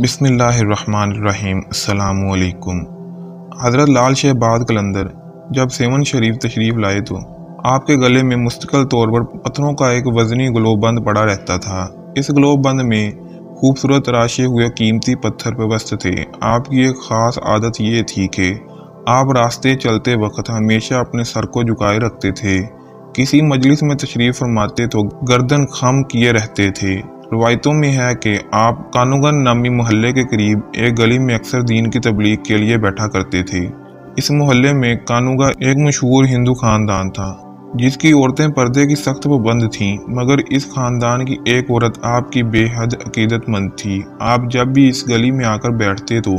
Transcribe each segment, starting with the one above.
بسم اللہ الرحمن الرحیم۔ السلام علیکم۔ حضرت لال شہباز قلندر جب سیون شریف تشریف لائے تو آپ کے گلے میں مستقل طور پر پتھروں کا ایک وزنی گلوب بند پڑا رہتا تھا۔ اس گلوب بند میں خوبصورت تراشے ہوئے قیمتی پتھر پیوست تھے۔ آپ کی ایک خاص عادت یہ تھی کہ آپ راستے چلتے وقت ہمیشہ اپنے سر کو جھکائے رکھتے تھے۔ کسی مجلس میں تشریف فرماتے تو گردن خم کیے رہتے تھے۔ روایتوں میں ہے کہ آپ کانوگن نامی محلے کے قریب ایک گلی میں اکثر دین کی تبلیغ کے لیے بیٹھا کرتے تھے۔ اس محلے میں کانوگا ایک مشہور ہندو خاندان تھا جس کی عورتیں پردے کی سخت پابند تھیں، مگر اس خاندان کی ایک عورت آپ کی بے حد عقیدت مند تھی۔ آپ جب بھی اس گلی میں آ کر بیٹھتے تو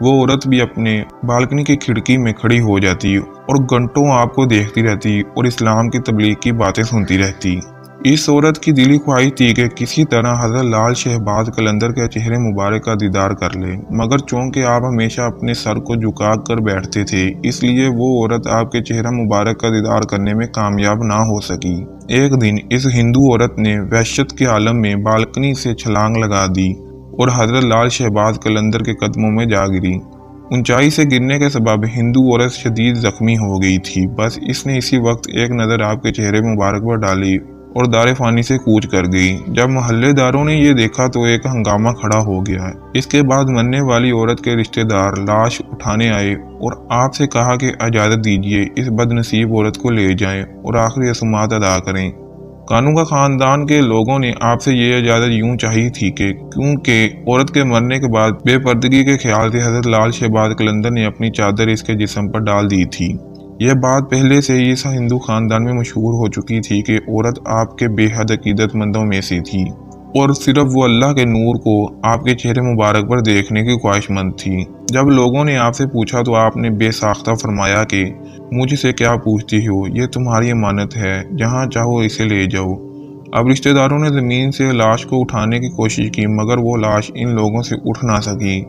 وہ عورت بھی اپنے بالکنی کی کھڑکی میں کھڑی ہو جاتی اور گھنٹوں آپ کو دیکھتی رہتی اور اسلام کی تبلیغ کی باتیں سنتی رہتی۔ اس عورت کی دلی خواہش تھی کہ کسی طرح حضرت لال شہباز قلندر کے چہرے مبارک کا دیدار کر لے، مگر چونکہ آپ ہمیشہ اپنے سر کو جھکا کر بیٹھتے تھے، اس لیے وہ عورت آپ کے چہرہ مبارک کا دیدار کرنے میں کامیاب نہ ہو سکی۔ ایک دن اس ہندو عورت نے وحشت کے عالم میں بالکنی سے چھلانگ لگا دی اور حضرت لال شہباز قلندر کے قدموں میں جا گری۔ اونچائی سے گرنے کے سبب ہندو عورت شدید زخمی ہو گئی تھی۔ بس اس نے اسی وقت ایک نظر آپ کے چہرے مبارک پر ڈالی اور دار فانی سے کوچ کر گئی۔ جب محلے داروں نے یہ دیکھا تو ایک ہنگامہ کھڑا ہو گیا۔ اس کے بعد مرنے والی عورت کے رشتہ دار لاش اٹھانے آئے اور آپ سے کہا کہ اجازت دیجیے اس بد نصیب عورت کو لے جائیں اور آخری رسومات ادا کریں۔ کانوگا خاندان کے لوگوں نے آپ سے یہ اجازت یوں چاہی تھی کہ کیونکہ عورت کے مرنے کے بعد بے پردگی کے خیال سے حضرت لال شہباز قلندر نے اپنی چادر اس کے جسم پر ڈال دی تھی۔ یہ بات پہلے سے ہی اس ہندو خاندان میں مشہور ہو چکی تھی کہ عورت آپ کے بے حد عقیدت مندوں میں سے تھی اور صرف وہ اللہ کے نور کو آپ کے چہرے مبارک پر دیکھنے کی خواہش مند تھی۔ جب لوگوں نے آپ سے پوچھا تو آپ نے بے ساختہ فرمایا کہ مجھ سے کیا پوچھتی ہو، یہ تمہاری امانت ہے، جہاں چاہو اسے لے جاؤ۔ اب رشتہ داروں نے زمین سے لاش کو اٹھانے کی کوشش کی، مگر وہ لاش ان لوگوں سے اٹھ نہ سکی۔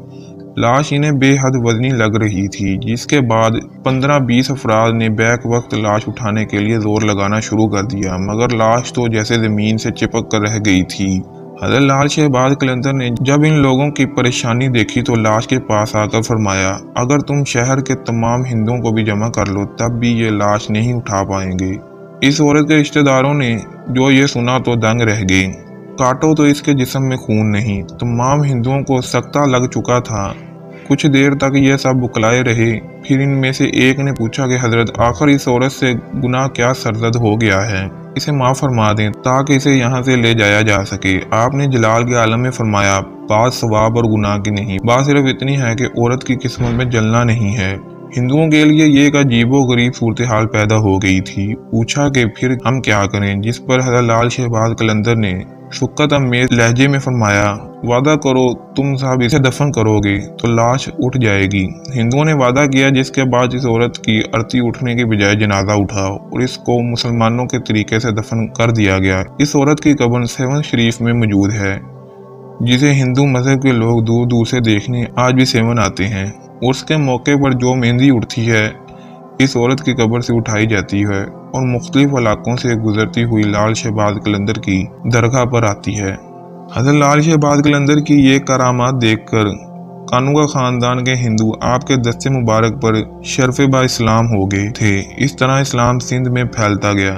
لاش انہیں بے حد وزنی لگ رہی تھی، جس کے بعد 15-20 افراد نے بیک وقت لاش اٹھانے کے لیے زور لگانا شروع کر دیا، مگر لاش تو جیسے زمین سے چپک کر رہ گئی تھی۔ حضرت لال شہباز قلندر نے جب ان لوگوں کی پریشانی دیکھی تو لاش کے پاس آ کر فرمایا، اگر تم شہر کے تمام ہندوؤں کو بھی جمع کر لو تب بھی یہ لاش نہیں اٹھا پائیں گے۔ اس عورت کے رشتہ داروں نے جو یہ سنا تو دنگ رہ گئے۔ کاٹو تو اس کے جسم میں خون نہیں۔ تمام ہندوؤں کو سکتہ لگ چکا تھا۔ کچھ دیر تک یہ سب بکلائے رہے، پھر ان میں سے ایک نے پوچھا کہ حضرت آخر اس عورت سے گناہ کیا سرزد ہو گیا ہے، اسے معاف فرما دیں تاکہ اسے یہاں سے لے جایا جا سکے۔ آپ نے جلال کے عالم میں فرمایا، بات ثواب اور گناہ کی نہیں، بات صرف اتنی ہے کہ عورت کی قسمت میں جلنا نہیں ہے۔ ہندوؤں کے لیے یہ ایک عجیب و غریب صورتحال پیدا ہو گئی تھی۔ پوچھا کہ پھر ہم کیا کریں، جس پر حضرت لال شہباز قلندر نے شفقت امیز لہجے میں فرمایا، وعدہ کرو تم صاحب اسے دفن کرو گے تو لاش اٹھ جائے گی۔ ہندوؤں نے وعدہ کیا، جس کے بعد اس عورت کی ارتھی اٹھنے کے بجائے جنازہ اٹھا اور اس کو مسلمانوں کے طریقے سے دفن کر دیا گیا۔ اس عورت کی قبر سیون شریف میں موجود ہے، جسے ہندو مذہب کے لوگ دور دور سے دیکھنے آج بھی سیون آتے ہیں۔ عرس کے موقع پر جو مہندی اٹھتی ہے اس عورت کی قبر سے اٹھائی جاتی ہے اور مختلف علاقوں سے گزرتی ہوئی لال شہباز قلندر کی درگاہ پر آتی ہے۔ حضرت لال شہباز قلندر کی یہ کرامات دیکھ کر کانوگا خاندان کے ہندو آپ کے دست مبارک پر شرف با اسلام ہو گئے تھے۔ اس طرح اسلام سندھ میں پھیلتا گیا۔